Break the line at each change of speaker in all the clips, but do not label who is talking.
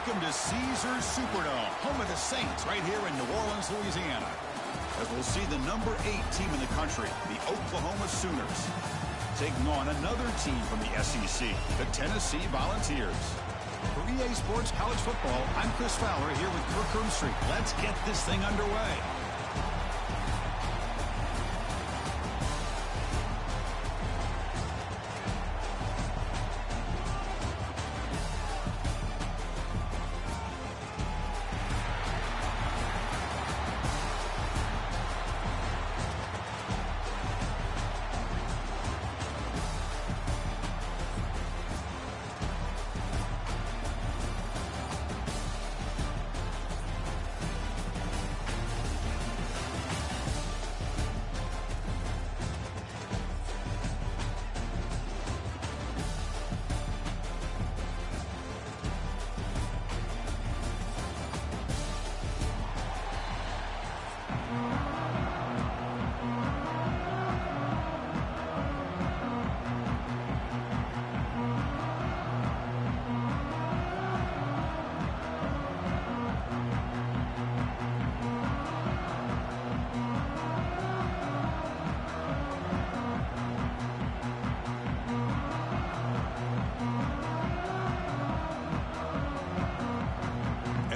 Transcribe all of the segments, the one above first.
Welcome to Caesars Superdome, home of the Saints, right here in New Orleans, Louisiana. As we'll see the number 8 team in the country, the Oklahoma Sooners, taking on another team from the SEC, the Tennessee Volunteers. For EA Sports College Football, I'm Chris Fowler here with Kirk Herbstreit. Let's get this thing underway.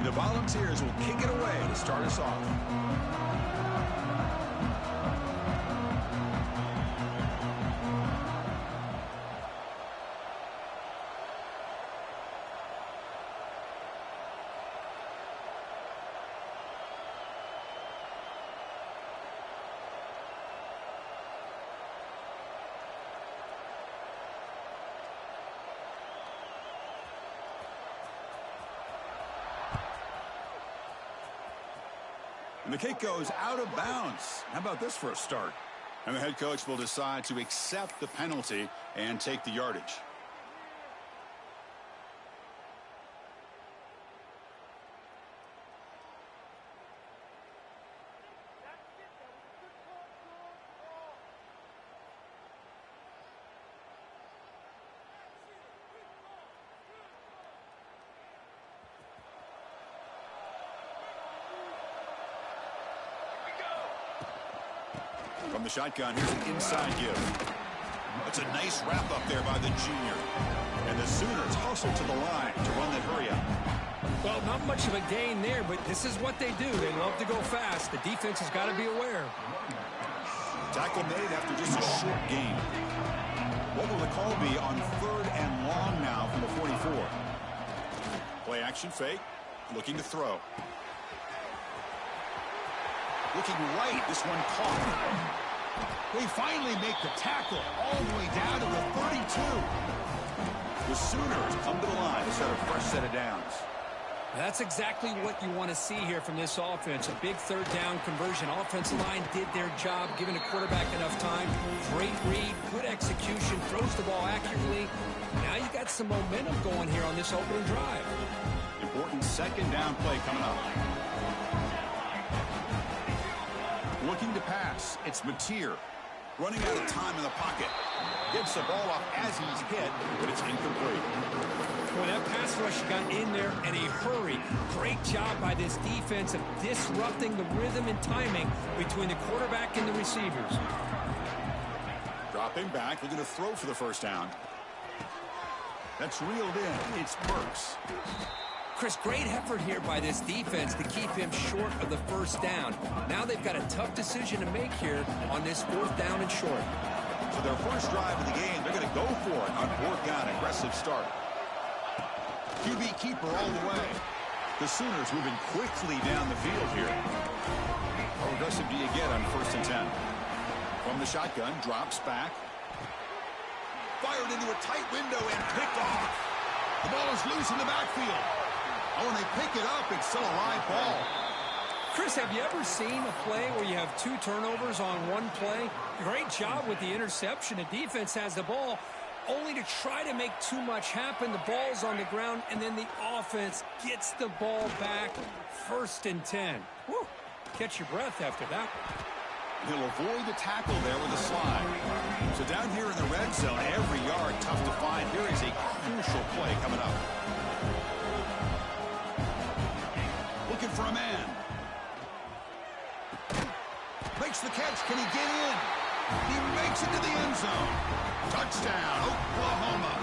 The Volunteers will kick it away to start us off. And the kick goes out of bounds. How about this for a start? And the head coach will decide to accept the penalty and take the yardage. From the shotgun, here's an inside give. It's a nice wrap up there by the junior. And the Sooners hustle to the line to run that hurry up.
Well, not much of a gain there, but this is what they do. They love to go fast. The defense has got to be aware.
Tackle made after just a short gain. What will the call be on 3rd and long now from the 44? Play action fake, looking to throw. Looking right, this one caught. They finally make the tackle all the way down to the 32. The Sooners come to the line to set a fresh set of downs.
That's exactly what you want to see here from this offense. A big 3rd down conversion. Offensive line did their job, giving the quarterback enough time. Great read, good execution, throws the ball accurately. Now you got some momentum going here on this opening drive.
Important 2nd down play coming up. Looking to pass, it's Mateer. Running out of time in the pocket. Gets the ball off as he's hit, but it's incomplete.
Boy, that pass rush got in there in a hurry. Great job by this defense of disrupting the rhythm and timing between the quarterback and the receivers.
Dropping back, looking to throw for the 1st down. That's reeled in. It's Burks.
Chris, great effort here by this defense to keep him short of the 1st down. Now they've got a tough decision to make here on this 4th down and short.
So their first drive of the game, they're going to go for it on 4th down. Aggressive start. QB keeper all the way. The Sooners moving quickly down the field here. How aggressive do you get on 1st and 10? From the shotgun, drops back. Fired into a tight window and picked off. The ball is loose in the backfield. Oh, when they pick it up, it's still a live ball.
Chris, have you ever seen a play where you have 2 turnovers on one play? Great job with the interception. The defense has the ball, only to try to make too much happen. The ball's on the ground, and then the offense gets the ball back. 1st and 10. Woo, catch your breath after that.
He'll avoid the tackle there with a slide. So down here in the red zone, every yard tough to find. Here is a crucial play coming up. for a man. Makes the catch. Can he get in? He makes it to the end zone. Touchdown, Oklahoma.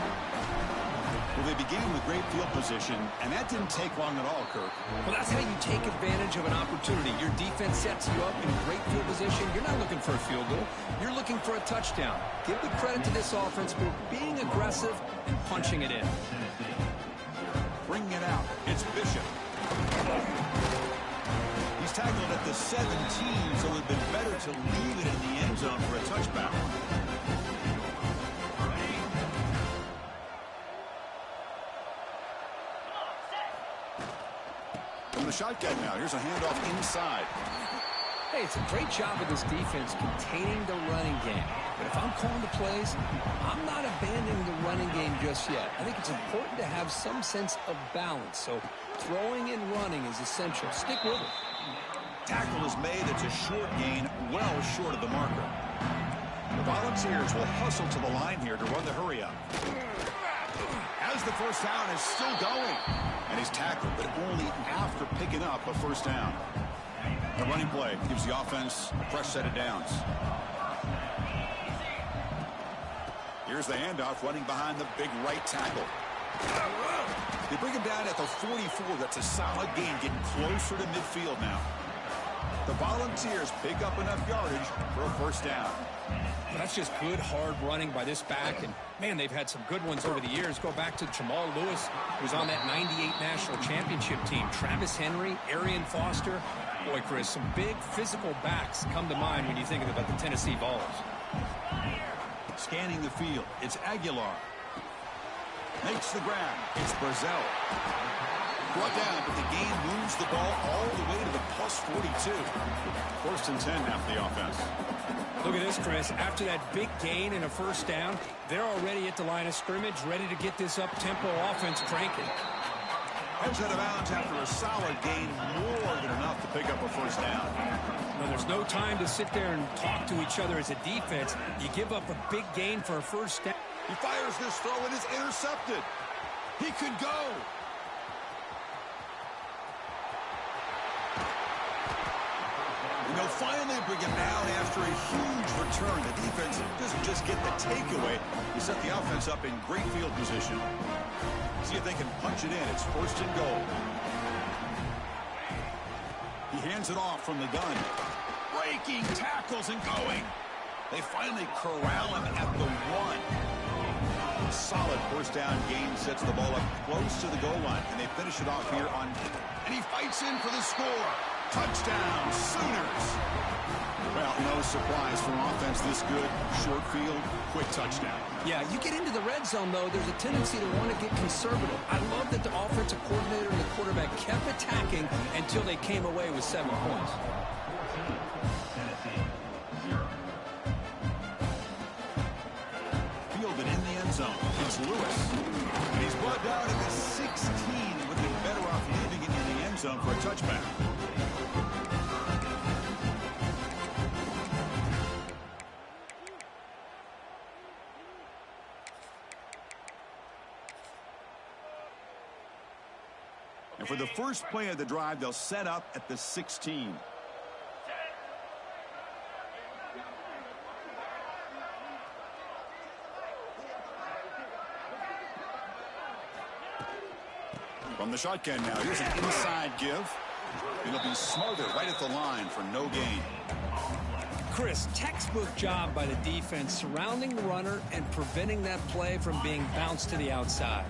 Well, they began with great field position, and that didn't take long at all, Kirk.
Well, that's how you take advantage of an opportunity. Your defense sets you up in great field position. You're not looking for a field goal. You're looking for a touchdown. Give the credit to this offense for being aggressive and punching it in.
Bringing it out. It's Bishop. He's tackled at the 17, so it would have been better to leave it in the end zone for a touchback. From the shotgun now, here's a handoff inside.
Hey, it's a great job of this defense containing the running game. But if I'm calling the plays, I'm not abandoning the running game just yet. I think it's important to have some sense of balance. So throwing and running is essential. Stick with it.
Tackle is made. It's a short gain, well short of the marker. The Volunteers will hustle to the line here to run the hurry up. As the first down is still going. And he's tackled, but only after picking up a first down. The running play gives the offense a fresh set of downs. Here's the handoff running behind the big right tackle. They bring him down at the 44. That's a solid gain, getting closer to midfield now. The Volunteers pick up enough yardage for a first down.
That's just good, hard running by this back. And, man, they've had some good ones over the years. Go back to Jamal Lewis, who was on that 98 National Championship team. Travis Henry, Arian Foster. Boy, Chris, some big physical backs come to mind when you think about the Tennessee Vols.
Scanning the field, it's Aguilar. Makes the grab. It's Brazel. Brought down, but the game moves the ball all the way to the plus 42. First and 10 now for the offense.
Look at this, Chris. After that big gain and a first down, they're already at the line of scrimmage, ready to get this up-tempo offense cranking.
Heads out of bounds after a solid gain, more than enough to pick up a first down.
Well, there's no time to sit there and talk to each other as a defense. You give up a big gain for a first down.
He fires this throw and it's intercepted. He could go. And they'll finally bring him down after a huge return. The defense doesn't just get the takeaway. They set the offense up in great field position. See if they can punch it in. It's first and goal. He hands it off from the gun. Breaking tackles and going. They finally corral him at the 1. Solid first down gain sets the ball up close to the goal line. And they finish it off here on... And he fights in for the score. Touchdown, Sooners. Well, no surprise for offense this good. Short field, quick touchdown.
Yeah, you get into the red zone, though, there's a tendency to want to get conservative. I love that the offensive coordinator and the quarterback kept attacking until they came away with 7 points.
Fielded in the end zone. It's Lewis. And he's brought down at the 16. Would have been better off leaving it in the end zone for a touchback. And for the first play of the drive, they'll set up at the 16. From the shotgun now, here's an inside give. It'll be smothered right at the line for no gain.
Chris, textbook job by the defense surrounding the runner and preventing that play from being bounced to the outside.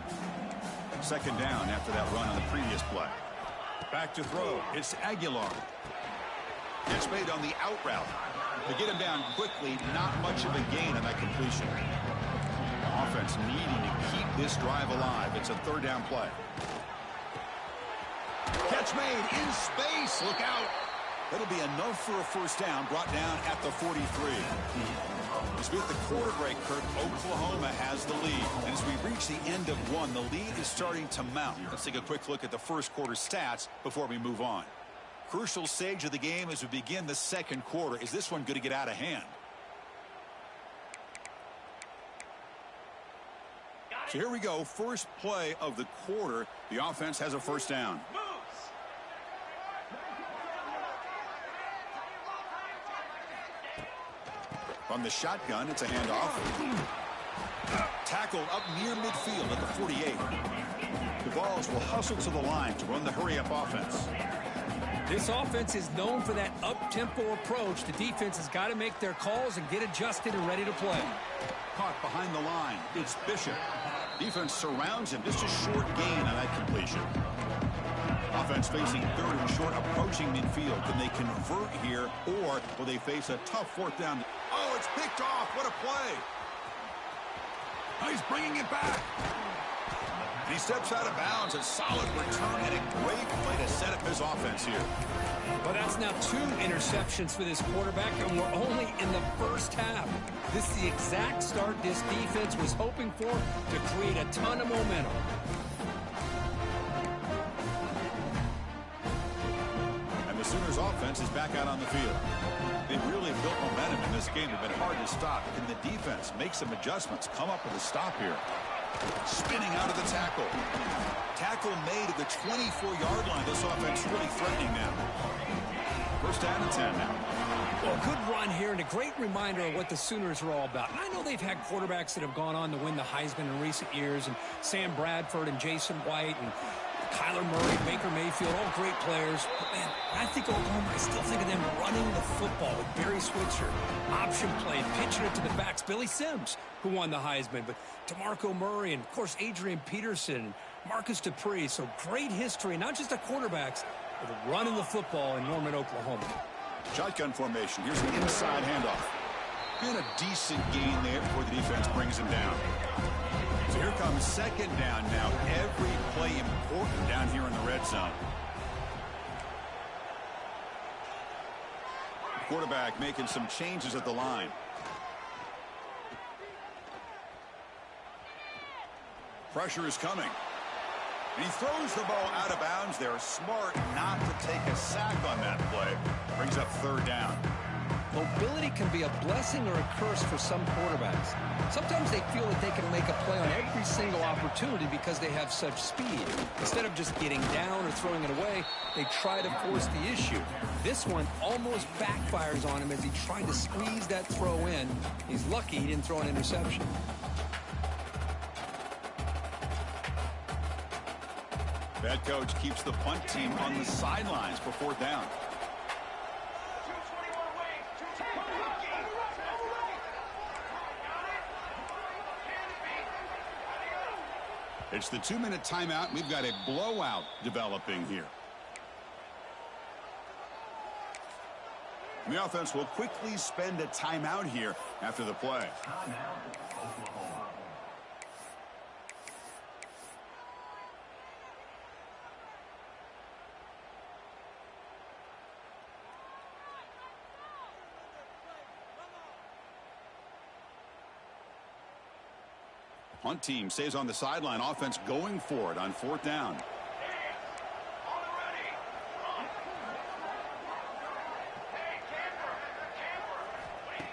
Second down after that run on the previous play. Back to throw. It's Aguilar. It's made on the out route. To get him down quickly, not much of a gain on that completion. The offense needing to keep this drive alive. It's a third down play. Catch made in space. Look out. That'll be enough for a first down, brought down at the 43. As we hit the quarter break, Kirk, Oklahoma has the lead. And as we reach the end of one, the lead is starting to mount. Let's take a quick look at the first quarter stats before we move on. Crucial stage of the game as we begin the second quarter. Is this one going to get out of hand? So here we go. First play of the quarter. The offense has a first down. From the shotgun, it's a handoff. Tackled up near midfield at the 48. The Vols will hustle to the line to run the hurry-up offense.
This offense is known for that up-tempo approach. The defense has got to make their calls and get adjusted and ready to play.
Caught behind the line. It's Bishop. Defense surrounds him. Just a short gain on that completion. Offense facing third and short, approaching midfield. Can they convert here, or will they face a tough fourth down? Oh, it's picked off. What a play. Oh, he's bringing it back. And he steps out of bounds. A solid return and a great play to set up his offense here.
Well, that's now 2 interceptions for this quarterback, and we're only in the first half. This is the exact start this defense was hoping for to create a ton of momentum.
And the Sooners offense is back out on the field. They've really built momentum in this game. They've been hard to stop. Can the defense make some adjustments, come up with a stop here? Spinning out of the tackle. Tackle made at the 24-yard line. This offense really threatening now. First down and 10 now.
Well, good run here and a great reminder of what the Sooners are all about. And I know they've had quarterbacks that have gone on to win the Heisman in recent years, and Sam Bradford and Jason White and Kyler Murray, Baker Mayfield, all great players. But, man, when I think of Oklahoma, I still think of them running the football with Barry Switzer. Option play, pitching it to the backs. Billy Sims, who won the Heisman, but DeMarco Murray and, of course, Adrian Peterson, Marcus Dupree. So great history, not just of quarterbacks, but of running the football in Norman, Oklahoma.
Shotgun formation. Here's an inside handoff. And a decent gain there before the defense brings him down. So here comes second down now. Every play important down here in the red zone. Quarterback making some changes at the line. Pressure is coming. And he throws the ball out of bounds there. Smart not to take a sack on that play. Brings up third down.
Mobility can be a blessing or a curse for some quarterbacks. Sometimes they feel that they can make a play on every single opportunity because they have such speed. Instead of just getting down or throwing it away, they try to force the issue. This one almost backfires on him as he tried to squeeze that throw in. He's lucky he didn't throw an interception.
Head coach keeps the punt team on the sidelines for fourth down. It's the 2-minute timeout. We've got a blowout developing here. The offense will quickly spend a timeout here after the play. Punt team stays on the sideline. Offense going for it on fourth down.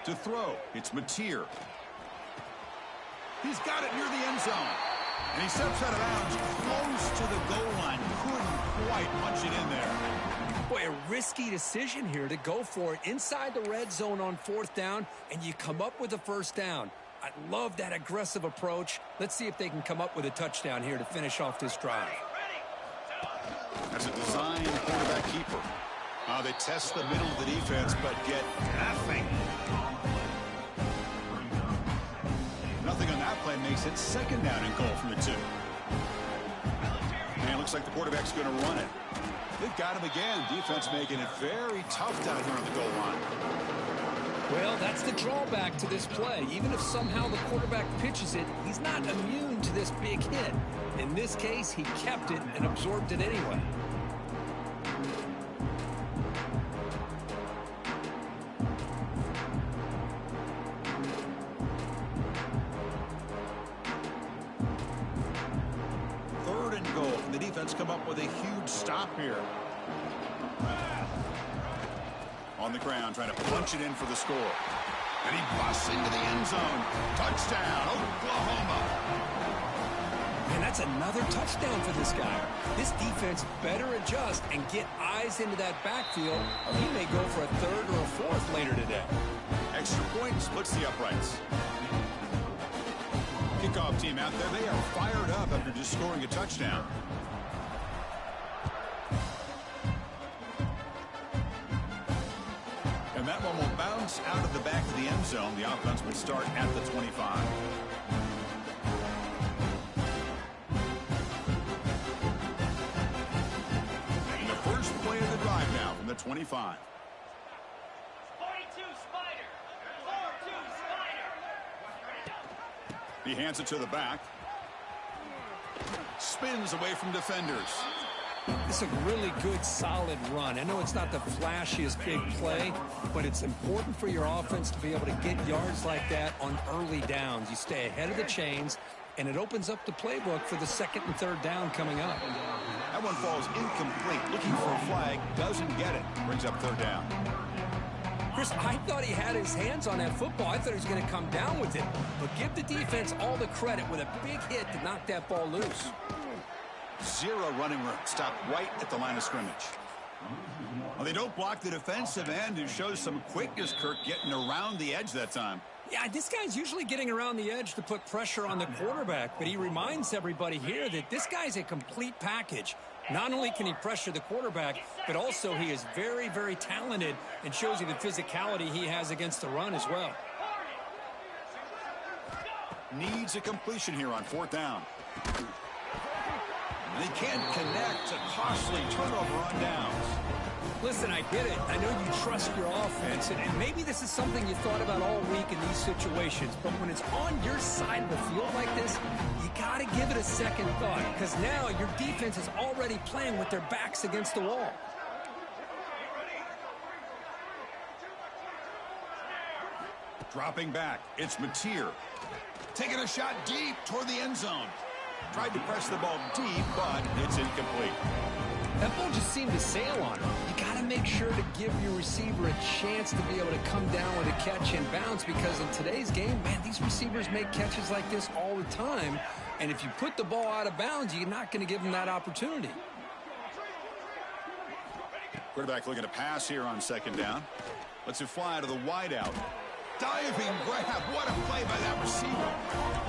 To throw, it's Mateer. He's got it near the end zone. And he steps out of bounds close to the goal line. Couldn't quite punch it in there.
Boy, a risky decision here to go for it inside the red zone on fourth down, and you come up with a first down. I love that aggressive approach. Let's see if they can come up with a touchdown here to finish off this drive.
That's a design quarterback keeper. They test the middle of the defense, but get nothing. Nothing on that play makes it second down and goal from the 2. And it looks like the quarterback's going to run it. They've got him again. Defense making it very tough down here on the goal line.
Well, that's the drawback to this play. Even if somehow the quarterback pitches it, he's not immune to this big hit. In this case, he kept it and absorbed it anyway.
Third and goal. And the defense come up with a huge stop here. On the ground, trying to punch it in for the score. And he busts into the end zone. Touchdown, Oklahoma.
And that's another touchdown for this guy. This defense better adjust and get eyes into that backfield, or he may go for a third or a fourth later today.
extra point splits the uprights. Kickoff team out there, they are fired up after just scoring a touchdown. And that one will bounce out of the back of the end zone. The offense will start at the 25. And the first play of the drive now from the 25.
42 Spider. 42 Spider.
He hands it to the back. Spins away from defenders.
It's a really good, solid run. I know it's not the flashiest big play, but it's important for your offense to be able to get yards like that on early downs. You stay ahead of the chains, and it opens up the playbook for the second and third down coming up.
That one falls incomplete. Looking for a flag. Doesn't get it. Brings up third down.
Chris, I thought he had his hands on that football. I thought he was going to come down with it. But give the defense all the credit with a big hit to knock that ball loose.
Zero running room. Stop right at the line of scrimmage. Well, they don't block the defensive end, who shows some quickness, Kirk, getting around the edge that time.
Yeah, this guy's usually getting around the edge to put pressure on the quarterback, but he reminds everybody here that this guy's a complete package. Not only can he pressure the quarterback, but also he is very, very talented and shows you the physicality he has against the run as well.
Needs a completion here on fourth down. They can't connect. A costly turnover on downs.
Listen, I get it. I know you trust your offense, and maybe this is something you thought about all week in these situations, but when it's on your side of the field like this, you got to give it a second thought, because now your defense is already playing with their backs against the wall.
Dropping back, it's Mateer. Taking a shot deep toward the end zone. Tried to press the ball deep, but it's incomplete.
That ball just seemed to sail on him. You got to make sure to give your receiver a chance to be able to come down with a catch and bounce, because in today's game, man, these receivers make catches like this all the time. And if you put the ball out of bounds, you're not going to give them that opportunity.
Quarterback looking to pass here on second down. Lets it fly to the wideout. Diving grab. What a play by that receiver.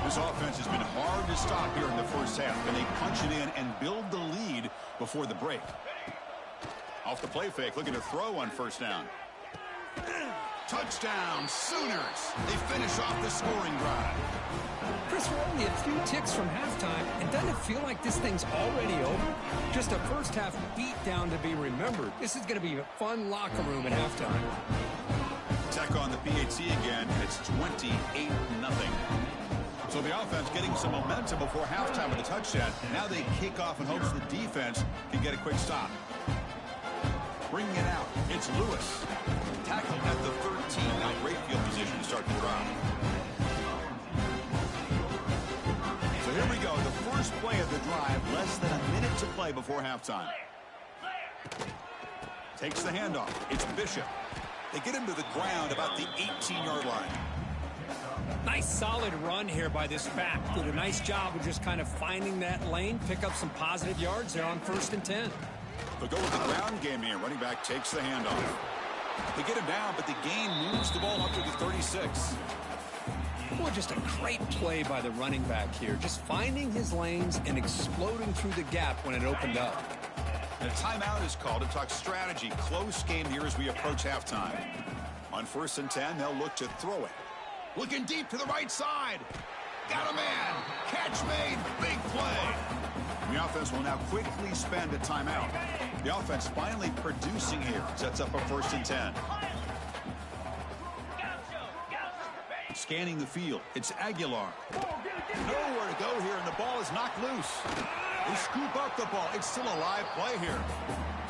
This offense has been hard to stop here in the first half, and they punch it in and build the lead before the break. Off the play fake, looking to throw on first down. Touchdown, Sooners. They finish off the scoring drive.
Chris, we're only a few ticks from halftime, and doesn't it feel like this thing's already over? Just a first half beatdown to be remembered. This is going to be a fun locker room at halftime.
Tech on the PAT again. It's 28-0. So the offense getting some momentum before halftime with a touchdown. Now they kick off in hopes the defense can get a quick stop. Bringing it out, it's Lewis. Tackled at the 13. Now great field position to start the drive. So here we go. The first play of the drive. Less than a minute to play before halftime. Takes the handoff. It's Bishop. They get him to the ground about the 18-yard line.
Nice solid run here by this back. Did a nice job of just kind of finding that lane, pick up some positive yards there on 1st and 10.
They'll go with the ground game here. Running back takes the handoff. They get him down, but the gain moves the ball up to the 36.
Boy, just a great play by the running back here. Just finding his lanes and exploding through the gap when it opened up.
And a timeout is called to talk strategy. Close game here as we approach halftime. On 1st and 10, they'll look to throw it. Looking deep to the right side. Got a man. Catch made. Big play. The offense will now quickly spend a timeout. The offense finally producing here. Sets up a 1st and 10. Scanning the field. It's Aguilar. Nowhere to go here, and the ball is knocked loose. They scoop up the ball. It's still a live play here.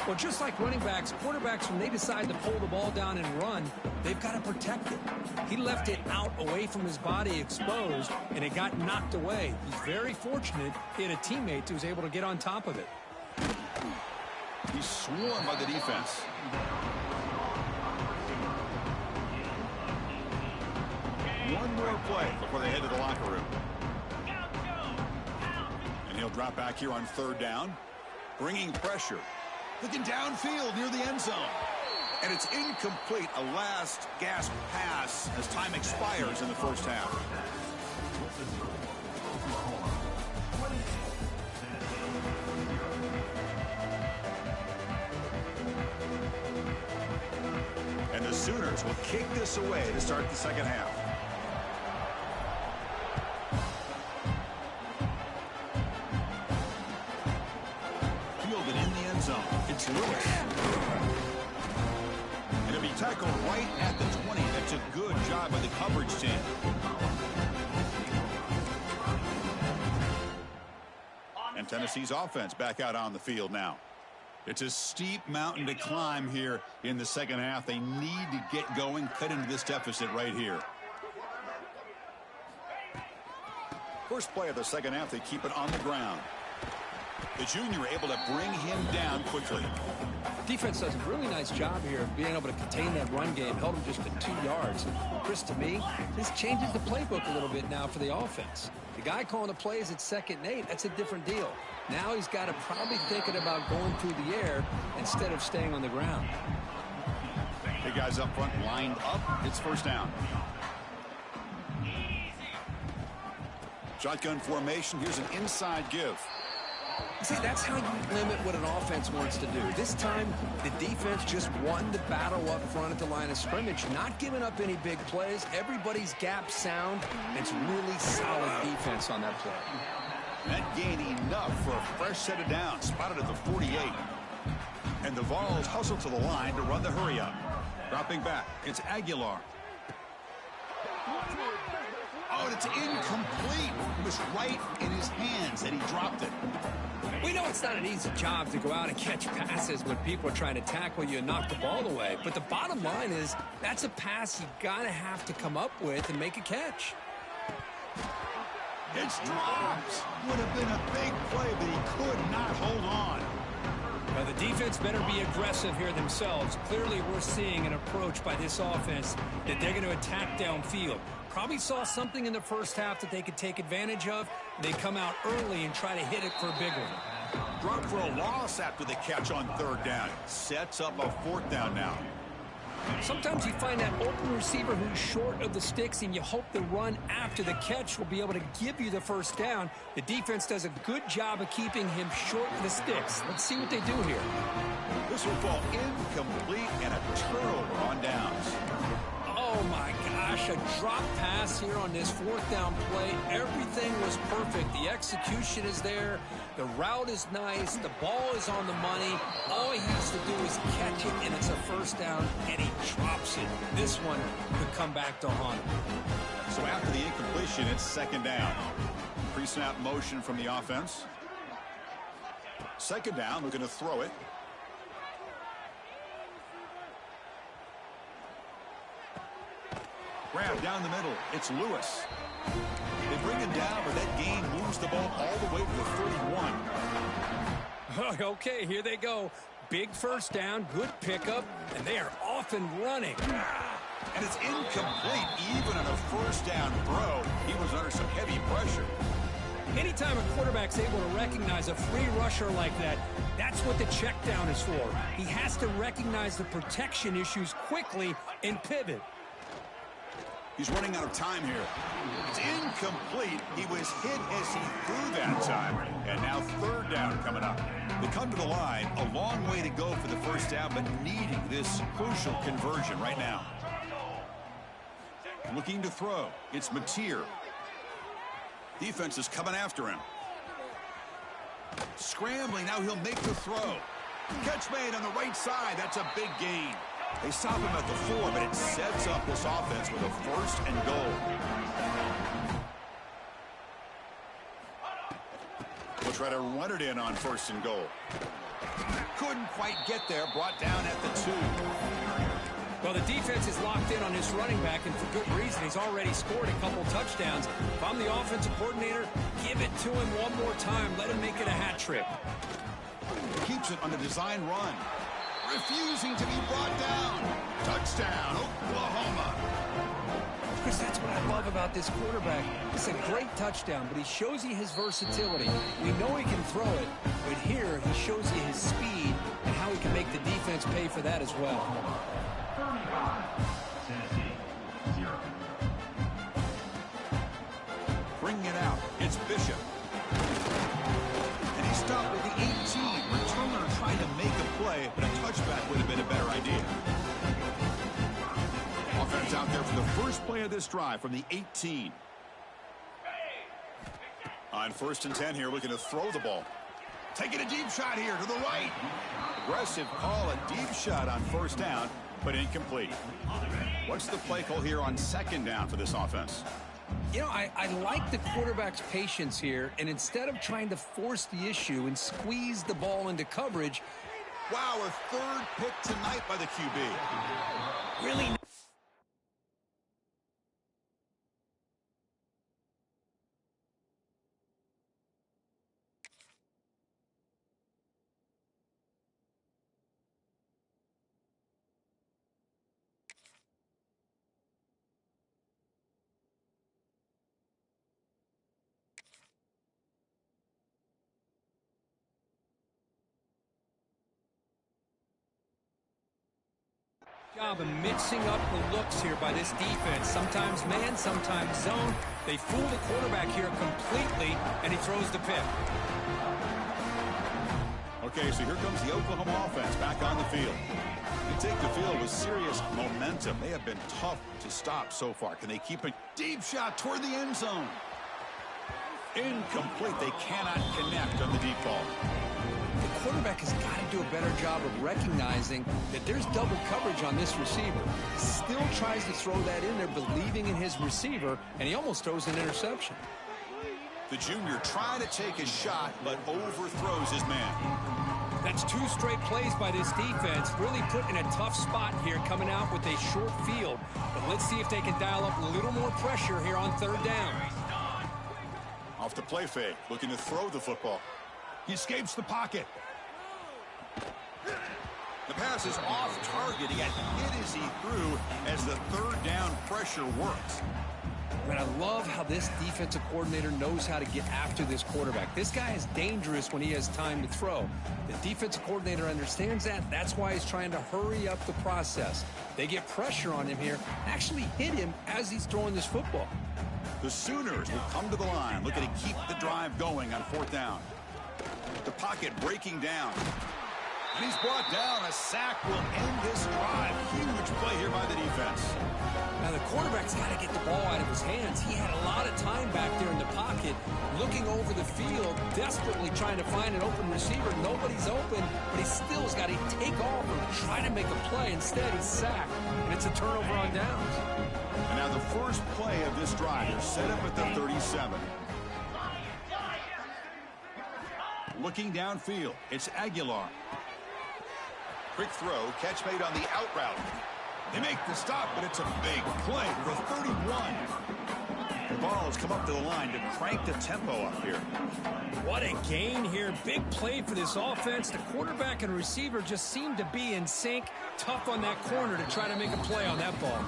Well, just like running backs, quarterbacks, when they decide to pull the ball down and run, they've got to protect it. He left it out away from his body exposed, and it got knocked away. He's very fortunate he had a teammate who was able to get on top of it.
He's swarmed by the defense. One more play before they head to the locker room. And he'll drop back here on 3rd down. Bringing pressure. Looking downfield near the end zone. And it's incomplete, a last gasp pass as time expires in the first half. And the Sooners will kick this away to start the second half. Fielded in the end zone. It's Lewis. And it'll be tackled right at the 20. That's a good job by the coverage team. And Tennessee's offense back out on the field now. It's a steep mountain to climb here in the second half. They need to get going, cut into this deficit right here. First play of the second half, they keep it on the ground. The junior able to bring him down quickly.
Defense does a really nice job here of being able to contain that run game. Held him just to 2 yards. Chris, to me, this changes the playbook a little bit now for the offense. The guy calling the plays at 2nd and 8, that's a different deal. Now he's got to probably thinking about going through the air instead of staying on the ground.
Big guys up front lined up. It's first down. Shotgun formation. Here's an inside give.
See, that's how you limit what an offense wants to do. This time, the defense just won the battle up front at the line of scrimmage, not giving up any big plays. Everybody's gap sound. It's really solid defense on that play.
That gained enough for a fresh set of downs. Spotted at the 48. And the Vols hustle to the line to run the hurry up. Dropping back. It's Aguilar. Oh, and it's incomplete. It was right in his hands, and he dropped it.
We know it's not an easy job to go out and catch passes when people are trying to tackle you and knock the ball away. But the bottom line is that's a pass you got to have to come up with and make a catch.
It's dropped. Would have been a big play, but he could not hold on.
Now, the defense better be aggressive here themselves. Clearly, we're seeing an approach by this offense that they're going to attack downfield. Probably saw something in the first half that they could take advantage of. They come out early and try to hit it for a big one.
Drop for a loss after the catch on 3rd down. Sets up a 4th down now.
Sometimes you find that open receiver who's short of the sticks, and you hope the run after the catch will be able to give you the first down. The defense does a good job of keeping him short of the sticks. Let's see what they do here.
This will fall incomplete and a turnover on downs.
Oh, my gosh, a drop pass here on this 4th down play. Everything was perfect. The execution is there. The route is nice. The ball is on the money. All he has to do is catch it, and it's a first down, and he drops it. This one could come back to haunt him.
So after the incompletion, it's 2nd down. Pre-snap motion from the offense. 2nd down, looking to throw it. Grab down the middle. It's Lewis. They bring him down, but that gain moves the ball all the way to the 31.
Okay, here they go. Big first down, good pickup, and they are off and running.
And it's incomplete, even on a first down throw. He was under some heavy pressure.
Anytime a quarterback's able to recognize a free rusher like that, that's what the check down is for. He has to recognize the protection issues quickly and pivot.
He's running out of time here. It's incomplete. He was hit as he threw that time. And now 3rd down coming up. They come to the line. A long way to go for the first down, but needing this crucial conversion right now. Looking to throw. It's Mateer. Defense is coming after him. Scrambling. Now he'll make the throw. Catch made on the right side. That's a big gain. They stop him at the 4, but it sets up this offense with a 1st and goal. We'll try to run it in on 1st and goal. Couldn't quite get there. Brought down at the 2.
Well, the defense is locked in on this running back, and for good reason. He's already scored a couple touchdowns. If I'm the offensive coordinator, give it to him one more time. Let him make it a hat trick.
Keeps it on the design run. Refusing to be brought down. Touchdown, Oklahoma.
Chris, that's what I love about this quarterback. It's a great touchdown, but he shows you his versatility. We know he can throw it, but here he shows you his speed and how he can make the defense pay for that as well.
Bringing it out. It's Bishop. And he stopped with the 18. Returner trying to make a play, but a touchback would have been a better idea. Offense out there for the first play of this drive from the 18. On 1st and 10 here, looking to throw the ball. Taking a deep shot here to the right. Aggressive call, a deep shot on 1st down, but incomplete. What's the play call here on 2nd down for this offense?
You know, I like the quarterback's patience here, and instead of trying to force the issue and squeeze the ball into coverage.
Wow, a 3rd pick tonight by the QB.
Really. Job of mixing up the looks here by this defense. Sometimes man, sometimes zone. They fool the quarterback here completely, and he throws the pick.
Okay, so here comes the Oklahoma offense back on the field. They take the field with serious momentum. They have been tough to stop so far. Can they keep it? Deep shot toward the end zone. Incomplete. They cannot connect on the deep ball.
The quarterback has got to do a better job of recognizing that there's double coverage on this receiver. Still tries to throw that in there, believing in his receiver, and he almost throws an interception.
The junior trying to take a shot, but overthrows his man.
That's 2 straight plays by this defense, really put in a tough spot here, coming out with a short field. But let's see if they can dial up a little more pressure here on 3rd down.
Off the play fake, looking to throw the football. He escapes the pocket. The pass is off target. He got hit as he threw as the 3rd down pressure works.
And I love how this defensive coordinator knows how to get after this quarterback. This guy is dangerous when he has time to throw. The defensive coordinator understands that. That's why he's trying to hurry up the process. They get pressure on him here, actually hit him as he's throwing this football.
The Sooners will come to the line, looking to keep the drive going on 4th down. The pocket breaking down. And he's brought down. A sack will end this drive. Huge play here by the defense.
Now, the quarterback's got to get the ball out of his hands. He had a lot of time back there in the pocket, looking over the field, desperately trying to find an open receiver. Nobody's open, but he still's got to take off and try to make a play. Instead, he's sacked, and it's a turnover on downs.
And now the first play of this drive. They're set up at the 37. Looking downfield, it's Aguilar. Quick throw, catch made on the out route. They make the stop, but it's a big play for 31. The ball has come up to the line to crank the tempo up here.
What a gain here. Big play for this offense. The quarterback and receiver just seem to be in sync. Tough on that corner to try to make a play on that ball.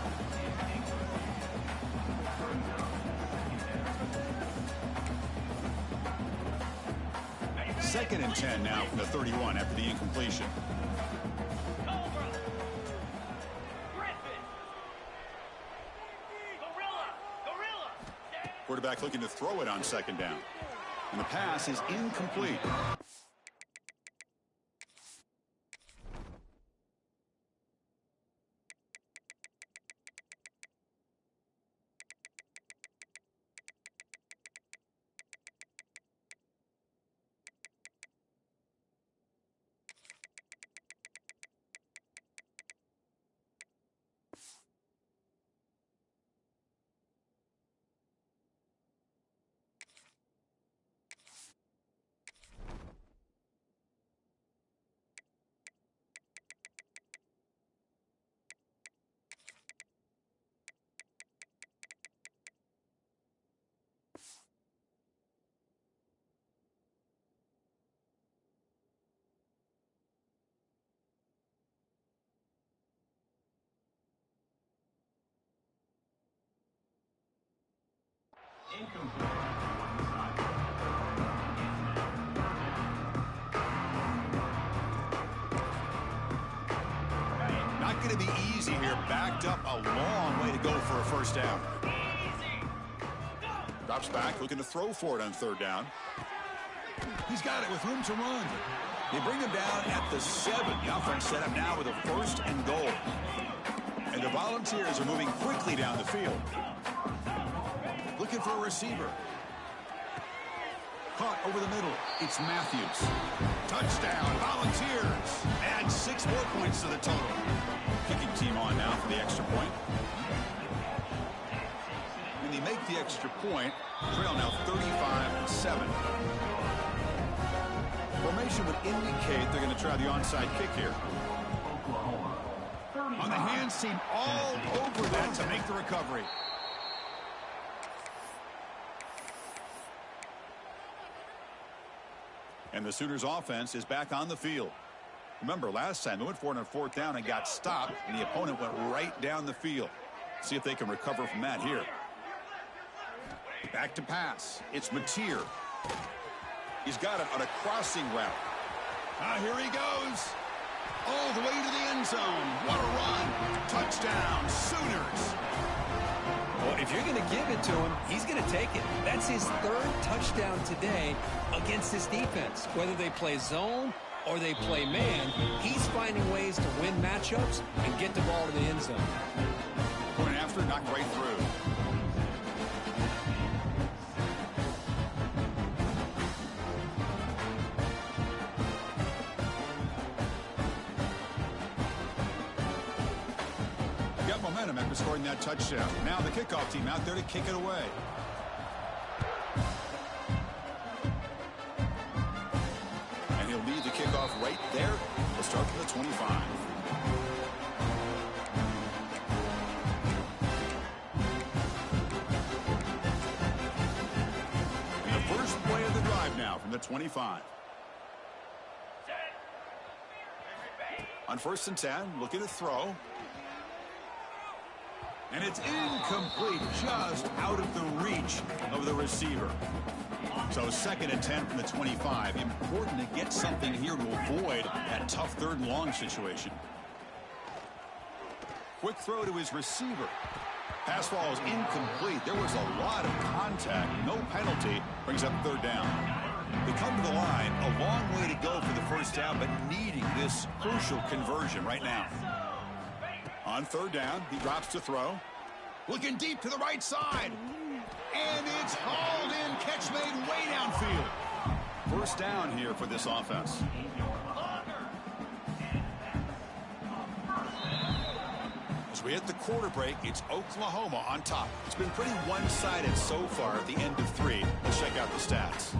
Second and 10 now from the 31 after the incompletion. Quarterback looking to throw it on 2nd down. And the pass is incomplete. to be easy here. Backed up a long way to go for a first down. Drops back, looking to throw for it on third down. He's got it with room to run. They bring him down at the 7. The offense set up now with a first and goal. And the Volunteers are moving quickly down the field. Looking for a receiver. Caught over the middle. It's Matthews. Touchdown, Volunteers. Add 6 more points to the total. Kicking team on now for the extra point. When they make the extra point, trail now 35-7. Formation would indicate they're going to try the onside kick here. On the hands team all over that to make the recovery. And the Sooners offense is back on the field. Remember, last time they went for it on fourth down and got stopped, and the opponent went right down the field. See if they can recover from that here. Back to pass. It's Mateer. He's got it on a crossing route. Here he goes. All the way to the end zone. What a run. Touchdown, Sooners.
Well, if you're going to give it to him, he's going to take it. That's his 3rd touchdown today against this defense. Whether they play zone or they play man, he's finding ways to win matchups and get the ball to the end zone.
Point after, knocked right through. Momentum after scoring that touchdown. Now the kickoff team out there to kick it away. And he'll lead the kickoff right there. We'll start from the 25. And the first play of the drive now from the 25. On 1st and 10, looking to throw. And it's incomplete, just out of the reach of the receiver. So 2nd and 10 from the 25. Important to get something here to avoid that tough 3rd and long situation. Quick throw to his receiver. Pass ball is incomplete. There was a lot of contact. No penalty. Brings up 3rd down. They come to the line. A long way to go for the first down, but needing this crucial conversion right now. On 3rd down, he drops to throw. Looking deep to the right side. And it's hauled in. Catch made way downfield. First down here for this offense. As we hit the quarter break, it's Oklahoma on top. It's been pretty one-sided so far at the end of 3. Let's check out the stats.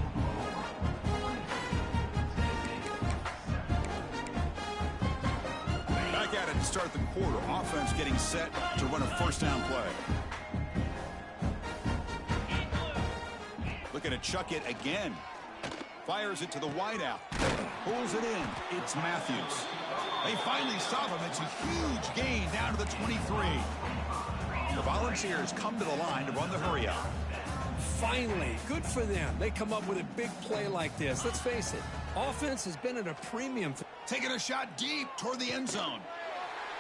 At it to start the quarter. Offense getting set to run a first down play. Looking to chuck it again. Fires it to the wideout. Pulls it in. It's Matthews. They finally stop him. It's a huge gain down to the 23. The Volunteers come to the line to run the hurry out.
Finally, good for them. They come up with a big play like this. Let's face it, offense has been at a premium.
Taking a shot deep toward the end zone.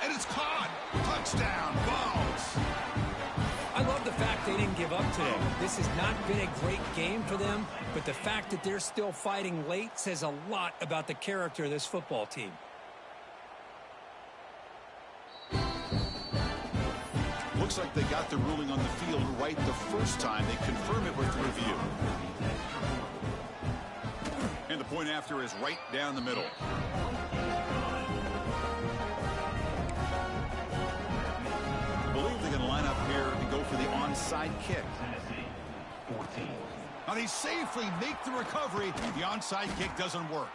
And it's caught. Touchdown, Vols.
I love the fact they didn't give up today. This has not been a great game for them, but the fact that they're still fighting late says a lot about the character of this football team.
Looks like they got the ruling on the field right the first time. They confirm it with the review. And the point after is right down the middle. I believe they're going to line up here and go for the onside kick. Now they safely make the recovery. The onside kick doesn't work.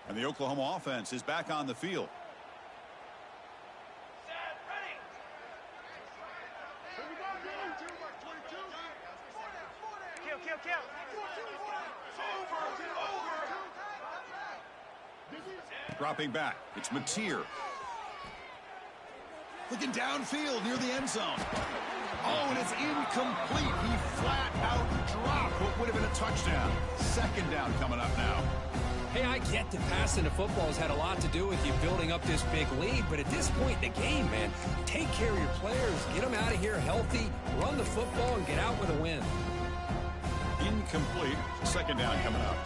And the Oklahoma offense is back on the field. Dropping back, it's Mateer. Looking downfield near the end zone. Oh, and it's incomplete. He flat out dropped what would have been a touchdown. Second down coming up now.
Hey, I get that passing the football has had a lot to do with you building up this big lead, but at this point in the game, man, take care of your players, get them out of here healthy, run the football, and get out with a win.
Incomplete. Second down coming up.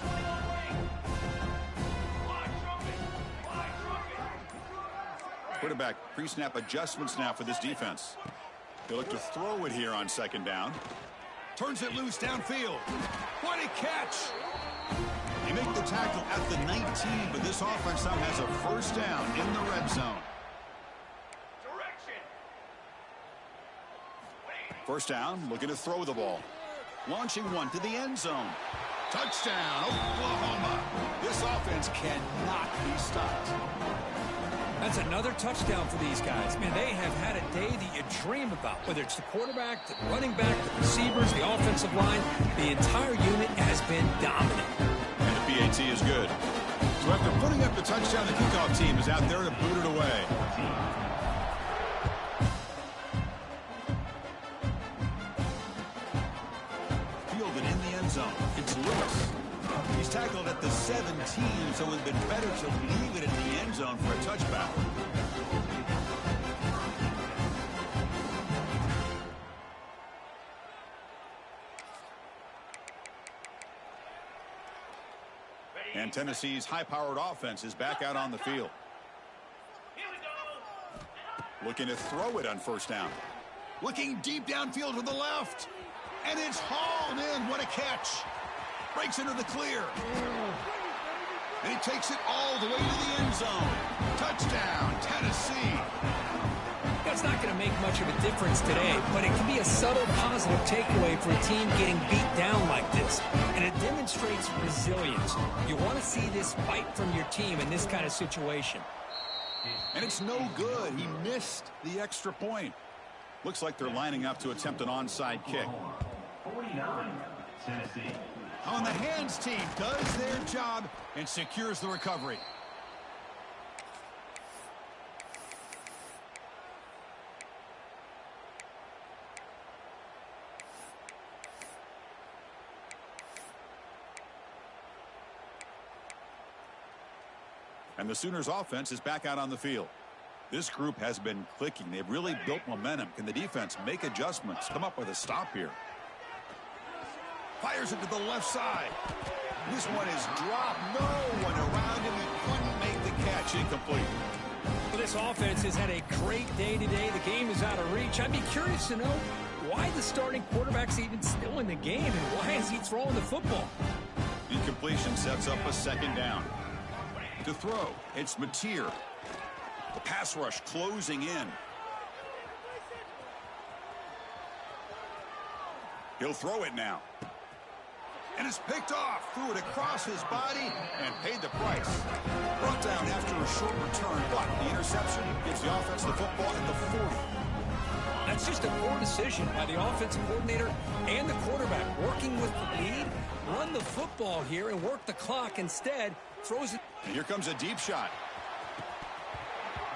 Quarterback pre-snap adjustments now for this defense. They look to throw it here on second down. Turns it loose downfield. What a catch! They make the tackle at the 19, but this offense now has a first down in the red zone. First down, looking to throw the ball. Launching one to the end zone. Touchdown, Oklahoma. This offense cannot be stopped.
That's another touchdown for these guys. Man, they have had a day that you dream about. Whether it's the quarterback, the running back, the receivers, the offensive line, the entire unit has been dominant.
And the PAT is good. So after putting up the touchdown, the kickoff team is out there to boot it away. Fielded in the end zone. It's Lewis. He's tackled at the 17, so it would have been better to leave it in the end zone for a touchback. And Tennessee's high-powered offense is back out on the field. Looking to throw it on first down. Looking deep downfield to the left. And it's hauled in. What a catch. Breaks into the clear. And he takes it all the way to the end zone. Touchdown, Tennessee.
That's not going to make much of a difference today, but it can be a subtle positive takeaway for a team getting beat down like this. And it demonstrates resilience. You want to see this fight from your team in this kind of situation.
And it's no good. He missed the extra point. Looks like they're lining up to attempt an onside kick.
49, Tennessee.
On the hands team does their job and secures the recovery. And the Sooners offense is back out on the field. This group has been clicking. They've really built momentum. Can the defense make adjustments? Come up with a stop here. Fires it to the left side. This one is dropped. No one around him. He couldn't make the catch. Incomplete.
Well, this offense has had a great day today. The game is out of reach. I'd be curious to know why the starting quarterback's even still in the game and why is he throwing the football?
Incompletion sets up a second down. To throw, it's Mateer. The pass rush closing in. He'll throw it now. And it's picked off. Threw it across his body and paid the price. Brought down after a short return, but the interception gives the offense the football at the 40.
That's just a poor decision by the offensive coordinator and the quarterback. Working with the lead, run the football here and work the clock. Instead, throws it.
And here comes a deep shot.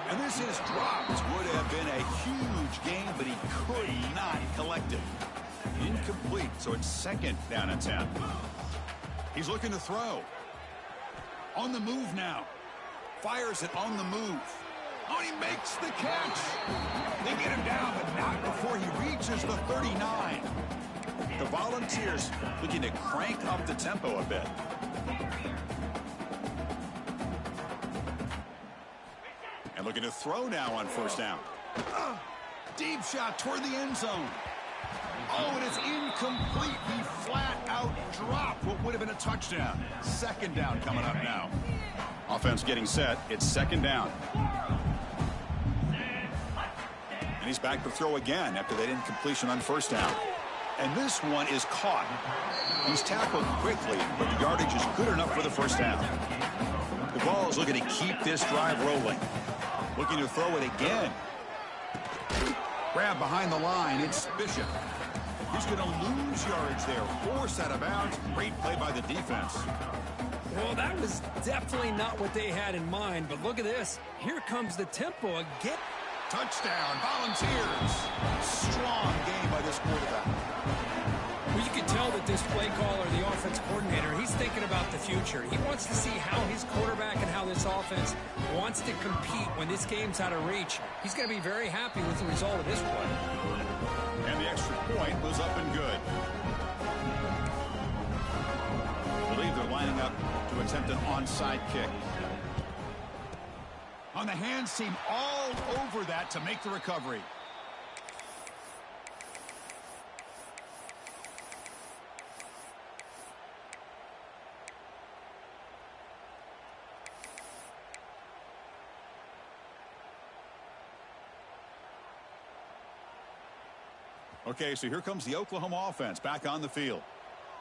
And this is dropped. Would have been a huge gain, but he could not collect it. Incomplete, so it's second down and 10. He's looking to throw. On the move now. Fires it on the move. Oh, he makes the catch. They get him down, but not before he reaches the 39. The Volunteers looking to crank up the tempo a bit. And looking to throw now on first down. Deep shot toward the end zone. Oh, and it's incomplete. He flat out dropped what would have been a touchdown. Second down coming up now. Offense getting set. It's second down. And he's back to throw again after that incompletion on first down. And this one is caught. He's tackled quickly, but the yardage is good enough for the first down. The ball is looking to keep this drive rolling. Looking to throw it again. Grab behind the line. It's Bishop. He's going to lose yards there. Forced out of bounds. Great play by the defense.
Well, that was definitely not what they had in mind, but look at this. Here comes the tempo again.
Touchdown, Volunteers. Strong game by this quarterback.
Well, you can tell that this play caller, the offense coordinator, he's thinking about the future. He wants to see how his quarterback and how this offense wants to compete when this game's out of reach. He's going to be very happy with the result of this play.
And the extra point was up and good. I believe they're lining up to attempt an onside kick. On the hands team all over that to make the recovery. Okay, so here comes the Oklahoma offense back on the field.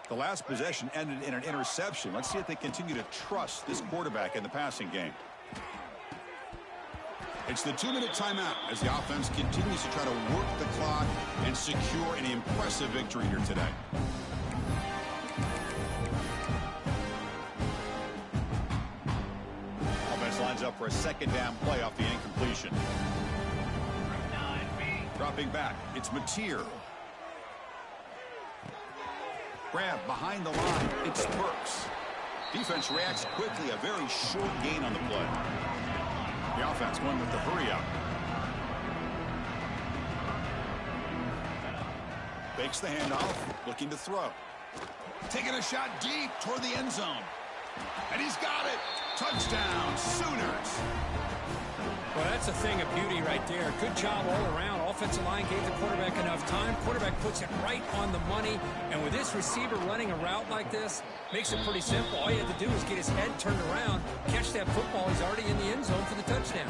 The last possession ended in an interception. Let's see if they continue to trust this quarterback in the passing game. It's the 2-minute timeout as the offense continues to try to work the clock and secure an impressive victory here today. Offense lines up for a second down play off the incompletion. Dropping back, it's Mateer. Grab behind the line, it's Burks. Defense reacts quickly, a very short gain on the play. The offense going with the hurry up. Fakes the handoff, looking to throw. Taking a shot deep toward the end zone. And he's got it. Touchdown, Sooners.
Well, that's a thing of beauty right there. Good job all around. Offensive line gave the quarterback enough time. Quarterback puts it right on the money. And with this receiver running a route like this, makes it pretty simple. All you have to do is get his head turned around, catch that football. He's already in the end zone for the touchdown.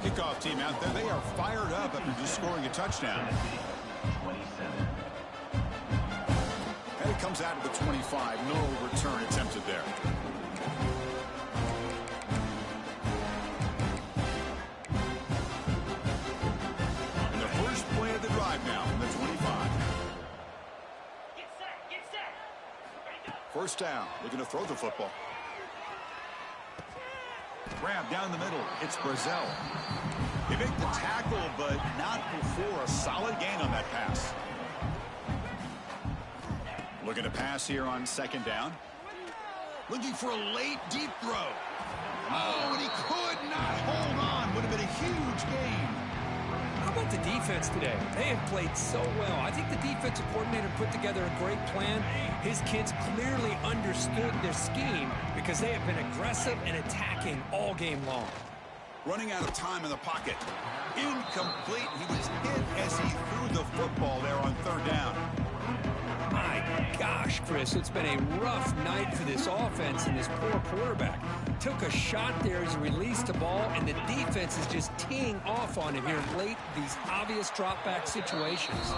Kickoff team out there. They are fired up after just scoring a touchdown. And it comes out of the 25. No return attempted there. Now from the 25.
Get set.
First down, looking to throw the football. Grab down the middle, it's Brazel. They make the tackle, but not before a solid gain on that pass. Looking to pass here on second down. Looking for a late deep throw. Oh, and he could not hold on. Would have been a huge gain.
How about the defense today? They have played so well. I think the defensive coordinator put together a great plan. His kids clearly understood their scheme because they have been aggressive and attacking all game long.
Running out of time in the pocket. Incomplete. He was hit as he threw the football there on third down.
My gosh, Chris, it's been a rough night for this offense and this poor quarterback. Took a shot there as he released the ball, and the defense is just teeing off on him here late, these obvious drop-back situations.